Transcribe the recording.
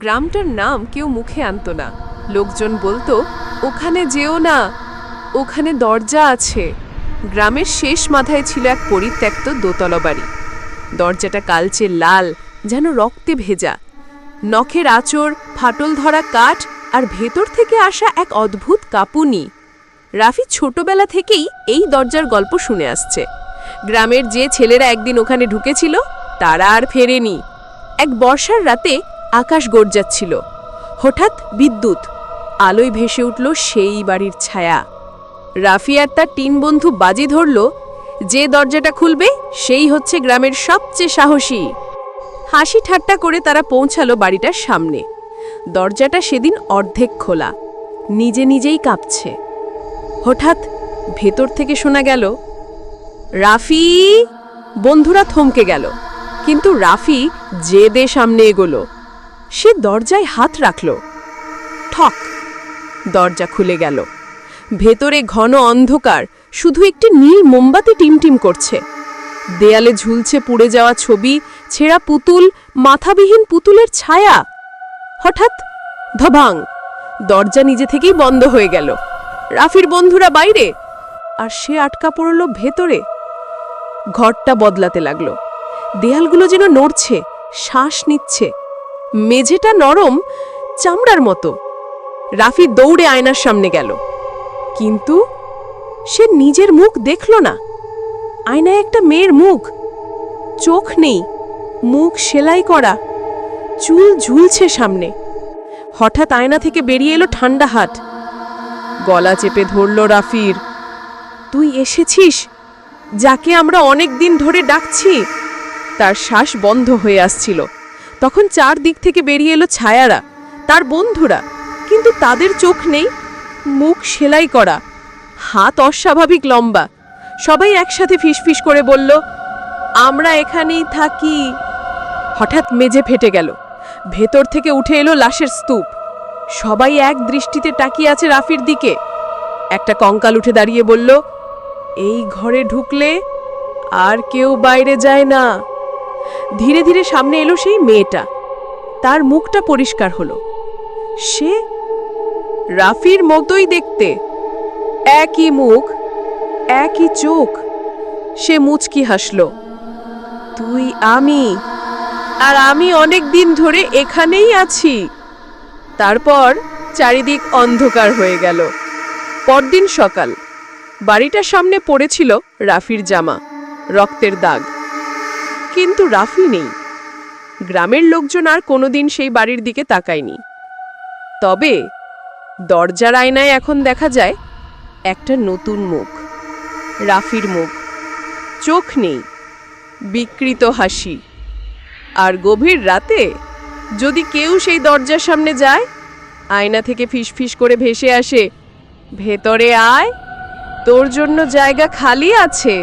গ্রামটার নাম কেউ মুখে আনত না। লোকজন বলতো, ওখানে যেও না, ওখানে দরজা আছে। গ্রামের শেষ মাথায় ছিল এক পরিত্যক্ত দোতলা বাড়ি। দরজাটা কালচে লাল, যেন রক্তে ভেজা। নখের আঁচড়, ফাটল ধরা কাঠ আর ভেতর থেকে আসা এক অদ্ভুত কাঁপুনি। রাফি ছোটবেলা থেকেই এই দরজার গল্প শুনে আসছে। গ্রামের যে ছেলেরা একদিন ওখানে ঢুকেছিল তারা আর ফেরেনি। এক বর্ষার রাতে আকাশ গর্জাচ্ছিল। হঠাৎ বিদ্যুৎ, আলোয় ভেসে উঠল সেই বাড়ির ছায়া। রাফি আর তার 3 বন্ধু বাজি ধরল, যে দরজাটা খুলবে সেই হচ্ছে গ্রামের সবচেয়ে সাহসী। হাসি ঠাট্টা করে তারা পৌঁছালো বাড়িটার সামনে। দরজাটা সেদিন অর্ধেক খোলা, নিজে নিজেই কাঁপছে। হঠাৎ ভেতর থেকে শোনা গেল, রাফি! বন্ধুরা থমকে গেল, কিন্তু রাফি জেদে সামনে এগোলো। সে দরজায় হাত রাখল। ঠক! দরজা খুলে গেল। ভেতরে ঘন অন্ধকার, শুধু একটি নীল মোমবাতি টিমটিম করছে। দেয়ালে ঝুলছে পুড়ে যাওয়া ছবি, ছেঁড়া পুতুল, মাথাবিহীন পুতুলের ছায়া। হঠাৎ ধবাং! দরজা নিজে থেকেই বন্ধ হয়ে গেল। রাফির বন্ধুরা বাইরে, আর সে আটকা পড়ল ভেতরে। ঘরটা বদলাতে লাগলো। দেয়ালগুলো যেন নড়ছে, শ্বাস নিচ্ছে। মেঝেটা নরম, চামড়ার মতো। রাফি দৌড়ে আয়নার সামনে গেল, কিন্তু সে নিজের মুখ দেখল না। আয়নায় একটা মেয়ের মুখ, চোখ নেই, মুখ সেলাই করা, চুল ঝুলছে সামনে। হঠাৎ আয়না থেকে বেরিয়ে এলো ঠান্ডা হাত, গলা চেপে ধরল রাফির। তুই এসেছিস, যাকে আমরা অনেক দিন ধরে ডাকছি। তার শ্বাস বন্ধ হয়ে আসছিল। তখন চারদিক থেকে বেরিয়ে এলো ছায়ারা, তার বন্ধুরা, কিন্তু তাদের চোখ নেই, মুখ সেলাই করা, হাত অস্বাভাবিক লম্বা। সবাই একসাথে ফিসফিস করে বলল, আমরা এখানেই থাকি। হঠাৎ মেঝে ফেটে গেল। ভেতর থেকে উঠে এলো লাশের স্তূপ। সবাই এক দৃষ্টিতে তাকিয়ে আছে রাফির দিকে। একটা কঙ্কাল উঠে দাঁড়িয়ে বলল, এই ঘরে ঢুকলে আর কেউ বাইরে যায় না। ধীরে ধীরে সামনে এলো সেই মেয়েটা। তার মুখটা পরিষ্কার হলো। সে রাফির মতোই দেখতে, একই মুখ, একই চোখ। সে মুচকি হাসল, তুই আমি, আর আমি অনেক দিন ধরে এখানেই আছি। তারপর চারিদিক অন্ধকার হয়ে গেল। পরদিন সকাল, বাড়িটার সামনে পড়েছিল রাফির জামা, রক্তের দাগ, কিন্তু রাফি নেই। গ্রামের লোকজন আর কোনোদিন সেই বাড়ির দিকে তাকায়নি। তবে দরজার আয়নায় এখন দেখা যায় একটা নতুন মুখ, রাফির মুখ। চোখ নেই, বিকৃত হাসি। আর গভীর রাতে যদি কেউ সেই দরজার সামনে যায়, আয়না থেকে ফিসফিস করে ভেসে আসে, ভেতরে আয়, তোর জন্য জায়গা খালি আছে।